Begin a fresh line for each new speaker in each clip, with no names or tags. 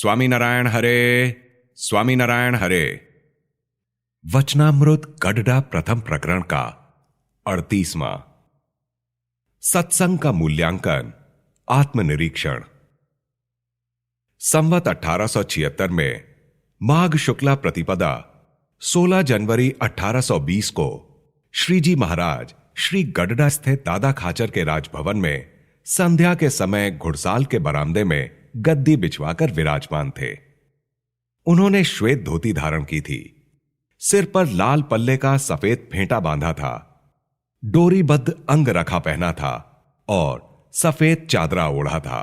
स्वामीनारायण हरे, स्वामीनारायण हरे। वचनामृत गडडा प्रथम प्रकरण का 38वां। सत्संग का मूल्यांकन, आत्मनिरीक्षण। संवत 1876 में माघ शुक्ला प्रतिपदा 16 जनवरी 1820 को श्रीजी महाराज श्री गडडा स्थित दादा खाचर के राजभवन में संध्या के समय घुड़साल के बरामदे में गद्दी बिछवाकर विराजमान थे। उन्होंने श्वेत धोती धारण की थी, सिर पर लाल पल्ले का सफेद फेंटा बांधा था, डोरीबद्ध अंग रखा पहना था और सफेद चादरा ओढ़ा था।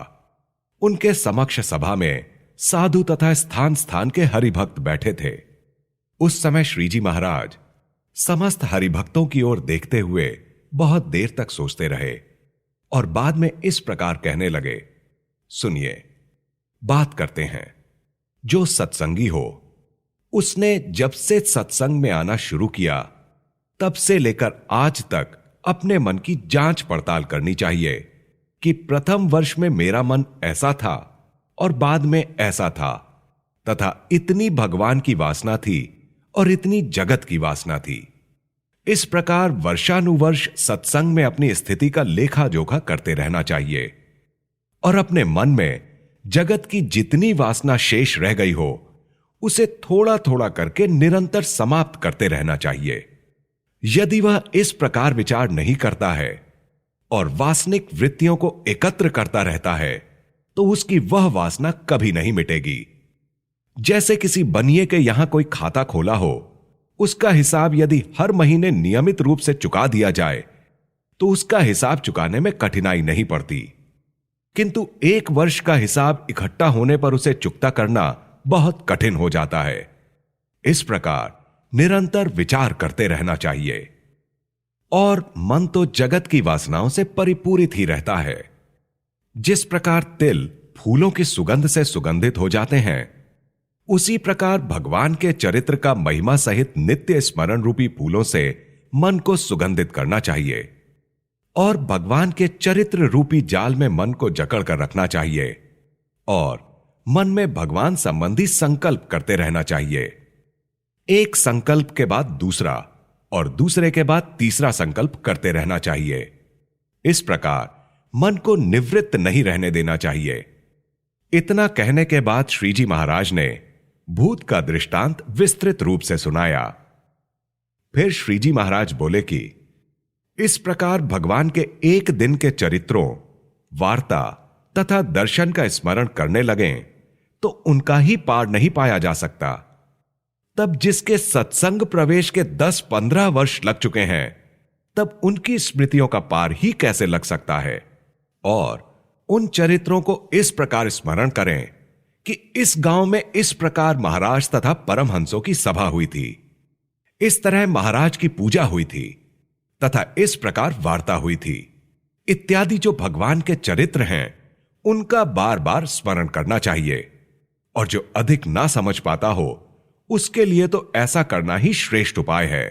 उनके समक्ष सभा में साधु तथा स्थान स्थान के हरिभक्त बैठे थे। उस समय श्रीजी महाराज समस्त हरिभक्तों की ओर देखते हुए बहुत देर तक सोचते रहे और बाद में इस प्रकार कहने लगे, सुनिए, बात करते हैं। जो सत्संगी हो, उसने जब से सत्संग में आना शुरू किया तब से लेकर आज तक अपने मन की जांच पड़ताल करनी चाहिए कि प्रथम वर्ष में मेरा मन ऐसा था और बाद में ऐसा था, तथा इतनी भगवान की वासना थी और इतनी जगत की वासना थी। इस प्रकार वर्षानुवर्ष सत्संग में अपनी स्थिति का लेखा जोखा करते रहना चाहिए और अपने मन में जगत की जितनी वासना शेष रह गई हो उसे थोड़ा थोड़ा करके निरंतर समाप्त करते रहना चाहिए। यदि वह इस प्रकार विचार नहीं करता है और वासनिक वृत्तियों को एकत्र करता रहता है तो उसकी वह वासना कभी नहीं मिटेगी। जैसे किसी बनिए के यहां कोई खाता खोला हो, उसका हिसाब यदि हर महीने नियमित रूप से चुका दिया जाए तो उसका हिसाब चुकाने में कठिनाई नहीं पड़ती, किंतु एक वर्ष का हिसाब इकट्ठा होने पर उसे चुकता करना बहुत कठिन हो जाता है। इस प्रकार निरंतर विचार करते रहना चाहिए और मन तो जगत की वासनाओं से परिपूरित ही रहता है। जिस प्रकार तिल फूलों की सुगंध से सुगंधित हो जाते हैं, उसी प्रकार भगवान के चरित्र का महिमा सहित नित्य स्मरण रूपी फूलों से मन को सुगंधित करना चाहिए और भगवान के चरित्र रूपी जाल में मन को जकड़ कर रखना चाहिए और मन में भगवान संबंधी संकल्प करते रहना चाहिए। एक संकल्प के बाद दूसरा और दूसरे के बाद तीसरा संकल्प करते रहना चाहिए। इस प्रकार मन को निवृत्त नहीं रहने देना चाहिए। इतना कहने के बाद श्रीजी महाराज ने भूत का दृष्टांत विस्तृत रूप से सुनाया। फिर श्रीजी महाराज बोले कि इस प्रकार भगवान के एक दिन के चरित्रों, वार्ता तथा दर्शन का स्मरण करने लगें तो उनका ही पार नहीं पाया जा सकता। तब जिसके सत्संग प्रवेश के 10-15 वर्ष लग चुके हैं, तब उनकी स्मृतियों का पार ही कैसे लग सकता है। और उन चरित्रों को इस प्रकार स्मरण करें कि इस गांव में इस प्रकार महाराज तथा परमहंसों की सभा हुई थी, इस तरह महाराज की पूजा हुई थी तथा इस प्रकार वार्ता हुई थी, इत्यादि जो भगवान के चरित्र हैं उनका बार बार स्मरण करना चाहिए। और जो अधिक ना समझ पाता हो उसके लिए तो ऐसा करना ही श्रेष्ठ उपाय है।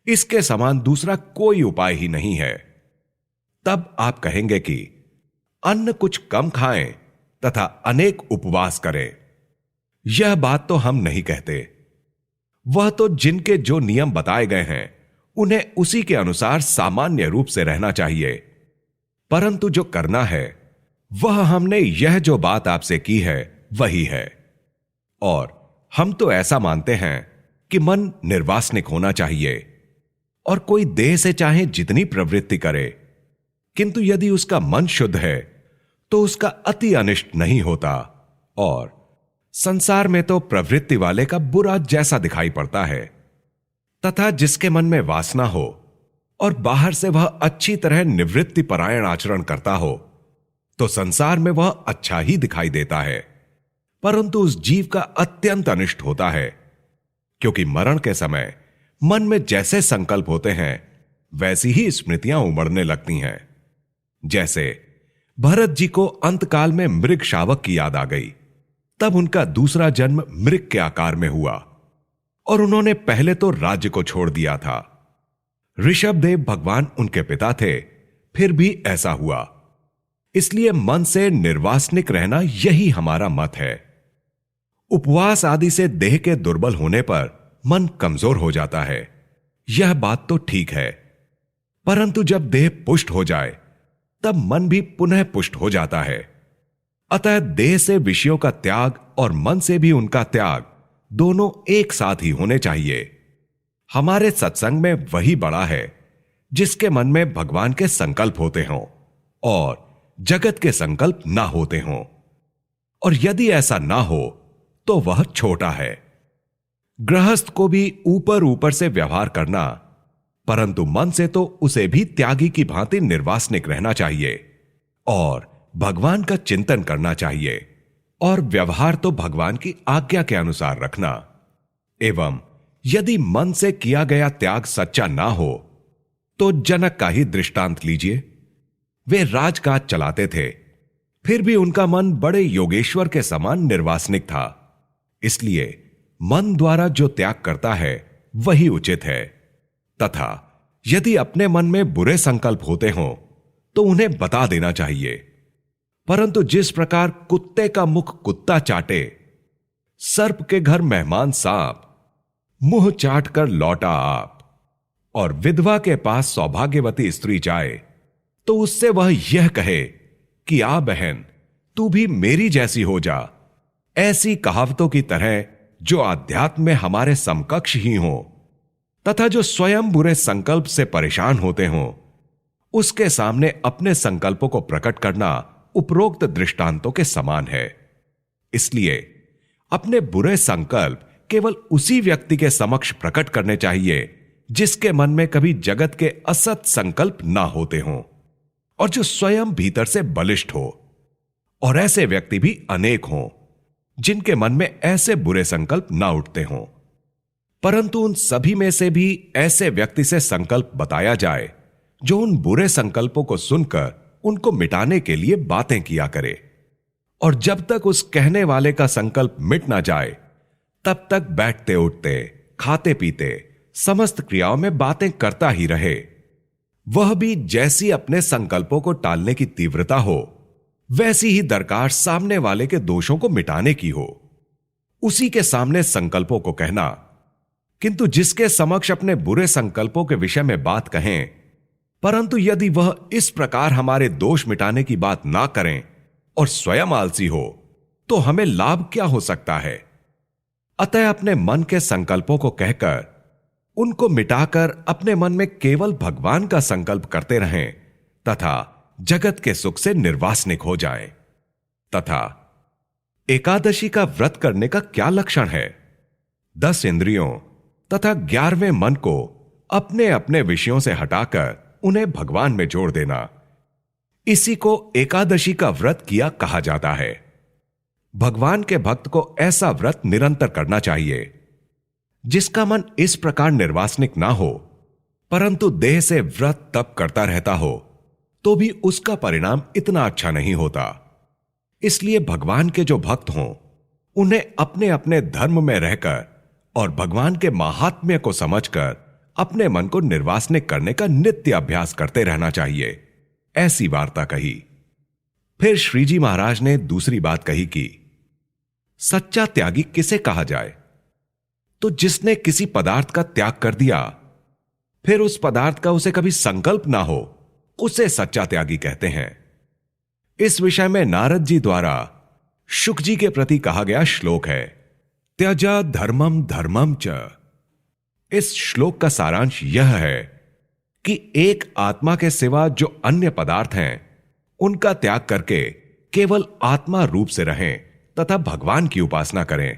इसके समान दूसरा कोई उपाय ही नहीं है। तब आप कहेंगे कि अन्न कुछ कम खाएं तथा अनेक उपवास करें। यह बात तो हम नहीं कहते। वह तो जिनके जो नियम बताए गए हैं उन्हें उसी के अनुसार सामान्य रूप से रहना चाहिए, परंतु जो करना है वह हमने यह जो बात आपसे की है वही है। और हम तो ऐसा मानते हैं कि मन निर्वासनिक होना चाहिए और कोई देह से चाहे जितनी प्रवृत्ति करे, किंतु यदि उसका मन शुद्ध है तो उसका अति अनिष्ट नहीं होता और संसार में तो प्रवृत्ति वाले का बुरा जैसा दिखाई पड़ता है। तथा जिसके मन में वासना हो और बाहर से वह अच्छी तरह निवृत्ति परायण आचरण करता हो तो संसार में वह अच्छा ही दिखाई देता है, परंतु उस जीव का अत्यंत अनिष्ट होता है, क्योंकि मरण के समय मन में जैसे संकल्प होते हैं वैसी ही स्मृतियां उमड़ने लगती हैं। जैसे भरत जी को अंतकाल में मृग शावक की याद आ गई, तब उनका दूसरा जन्म मृग के आकार में हुआ और उन्होंने पहले तो राज्य को छोड़ दिया था। ऋषभदेव भगवान उनके पिता थे, फिर भी ऐसा हुआ। इसलिए मन से निर्वासनिक रहना यही हमारा मत है। उपवास आदि से देह के दुर्बल होने पर मन कमजोर हो जाता है, यह बात तो ठीक है, परंतु जब देह पुष्ट हो जाए तब मन भी पुनः पुष्ट हो जाता है। अतः देह से विषयों का त्याग और मन से भी उनका त्याग दोनों एक साथ ही होने चाहिए। हमारे सत्संग में वही बड़ा है जिसके मन में भगवान के संकल्प होते हों और जगत के संकल्प ना होते हों, और यदि ऐसा ना हो तो वह छोटा है। गृहस्थ को भी ऊपर ऊपर से व्यवहार करना, परंतु मन से तो उसे भी त्यागी की भांति निर्वासनिक रहना चाहिए और भगवान का चिंतन करना चाहिए, और व्यवहार तो भगवान की आज्ञा के अनुसार रखना। एवं यदि मन से किया गया त्याग सच्चा ना हो तो जनक का ही दृष्टांत लीजिए। वे राजकाज चलाते थे, फिर भी उनका मन बड़े योगेश्वर के समान निर्वासनिक था। इसलिए मन द्वारा जो त्याग करता है वही उचित है, तथा यदि अपने मन में बुरे संकल्प होते हों तो उन्हें बता देना चाहिए। परंतु जिस प्रकार कुत्ते का मुख कुत्ता चाटे, सर्प के घर मेहमान सांप, मुंह चाट कर लौटा आप, और विधवा के पास सौभाग्यवती स्त्री जाए तो उससे वह यह कहे कि आ बहन तू भी मेरी जैसी हो जा, ऐसी कहावतों की तरह जो आध्यात्म में हमारे समकक्ष ही हो, तथा जो स्वयं बुरे संकल्प से परेशान होते हों, उसके सामने अपने संकल्पों को प्रकट करना उपरोक्त दृष्टांतों के समान है। इसलिए अपने बुरे संकल्प केवल उसी व्यक्ति के समक्ष प्रकट करने चाहिए जिसके मन में कभी जगत के असत संकल्प ना होते हों और जो स्वयं भीतर से बलिष्ठ हो। और ऐसे व्यक्ति भी अनेक हों जिनके मन में ऐसे बुरे संकल्प ना उठते हों, परंतु उन सभी में से भी ऐसे व्यक्ति से संकल्प बताया जाए जो उन बुरे संकल्पों को सुनकर उनको मिटाने के लिए बातें किया करे, और जब तक उस कहने वाले का संकल्प मिट ना जाए तब तक बैठते उठते खाते पीते समस्त क्रियाओं में बातें करता ही रहे। वह भी जैसी अपने संकल्पों को टालने की तीव्रता हो वैसी ही दरकार सामने वाले के दोषों को मिटाने की हो। उसी के सामने संकल्पों को कहना, किंतु जिसके समक्ष अपने बुरे संकल्पों के विषय में बात कहें, परंतु यदि वह इस प्रकार हमारे दोष मिटाने की बात ना करें और स्वयं आलसी हो तो हमें लाभ क्या हो सकता है। अतः अपने मन के संकल्पों को कहकर उनको मिटाकर अपने मन में केवल भगवान का संकल्प करते रहें तथा जगत के सुख से निर्वासनिक हो जाएं। तथा एकादशी का व्रत करने का क्या लक्षण है? 10 इंद्रियों तथा 11वें मन को अपने अपने विषयों से हटाकर उन्हें भगवान में जोड़ देना, इसी को एकादशी का व्रत किया कहा जाता है। भगवान के भक्त को ऐसा व्रत निरंतर करना चाहिए। जिसका मन इस प्रकार निर्वासनिक ना हो परंतु देह से व्रत तप करता रहता हो तो भी उसका परिणाम इतना अच्छा नहीं होता। इसलिए भगवान के जो भक्त हों उन्हें अपने अपने धर्म में रहकर और भगवान के महात्म्य को समझकर अपने मन को निर्वासनिक करने का नित्य अभ्यास करते रहना चाहिए, ऐसी वार्ता कही। फिर श्रीजी महाराज ने दूसरी बात कही कि सच्चा त्यागी किसे कहा जाए? तो जिसने किसी पदार्थ का त्याग कर दिया फिर उस पदार्थ का उसे कभी संकल्प ना हो, उसे सच्चा त्यागी कहते हैं। इस विषय में नारद जी द्वारा शुक जी के प्रति कहा गया श्लोक है, त्यजा धर्मम धर्मम च। इस श्लोक का सारांश यह है कि एक आत्मा के सिवा जो अन्य पदार्थ हैं उनका त्याग करके केवल आत्मा रूप से रहें तथा भगवान की उपासना करें,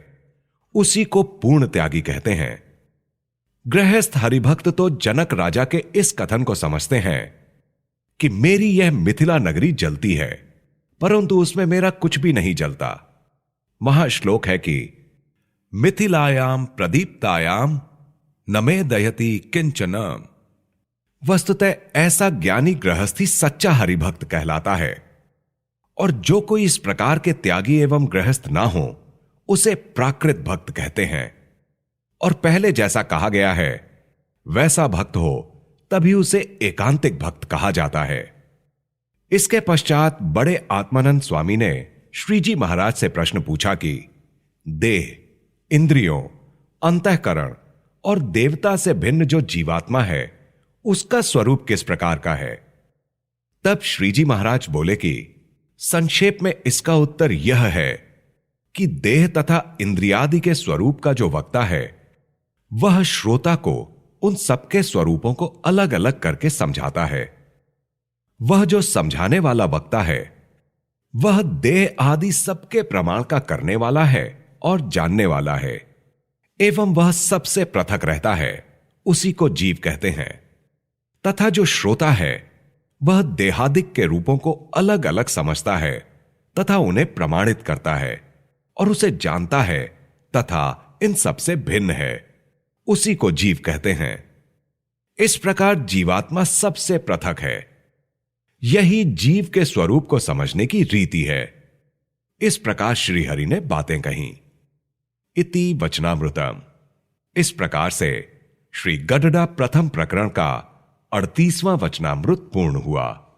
उसी को पूर्ण त्यागी कहते हैं। गृहस्थ हरिभक्त तो जनक राजा के इस कथन को समझते हैं कि मेरी यह मिथिला नगरी जलती है परंतु उसमें मेरा कुछ भी नहीं जलता। महाश्लोक है कि मिथिलायाम प्रदीप्तायाम न मे दयति किंचन। वस्तुतः ऐसा ज्ञानी गृहस्थी सच्चा हरिभक्त कहलाता है, और जो कोई इस प्रकार के त्यागी एवं गृहस्थ ना हो उसे प्राकृत भक्त कहते हैं। और पहले जैसा कहा गया है वैसा भक्त हो तभी उसे एकांतिक भक्त कहा जाता है। इसके पश्चात बड़े आत्मानंद स्वामी ने श्रीजी महाराज से प्रश्न पूछा कि देह, इंद्रियों, अंतःकरण और देवता से भिन्न जो जीवात्मा है उसका स्वरूप किस प्रकार का है। तब श्रीजी महाराज बोले कि संक्षेप में इसका उत्तर यह है कि देह तथा इंद्रियादि के स्वरूप का जो वक्ता है वह श्रोता को उन सबके स्वरूपों को अलग अलग करके समझाता है। वह जो समझाने वाला वक्ता है वह देह आदि सबके प्रमाण का करने वाला है और जानने वाला है, एवं वह सबसे पृथक रहता है, उसी को जीव कहते हैं। तथा जो श्रोता है वह देहादिक के रूपों को अलग अलग समझता है तथा उन्हें प्रमाणित करता है और उसे जानता है तथा इन सबसे भिन्न है, उसी को जीव कहते हैं। इस प्रकार जीवात्मा सबसे पृथक है। यही जीव के स्वरूप को समझने की रीति है। इस प्रकार श्री हरि ने बातें कहीं। इति वचनामृतम। इस प्रकार से श्री गडडा प्रथम प्रकरण का 38वां वचनामृत पूर्ण हुआ।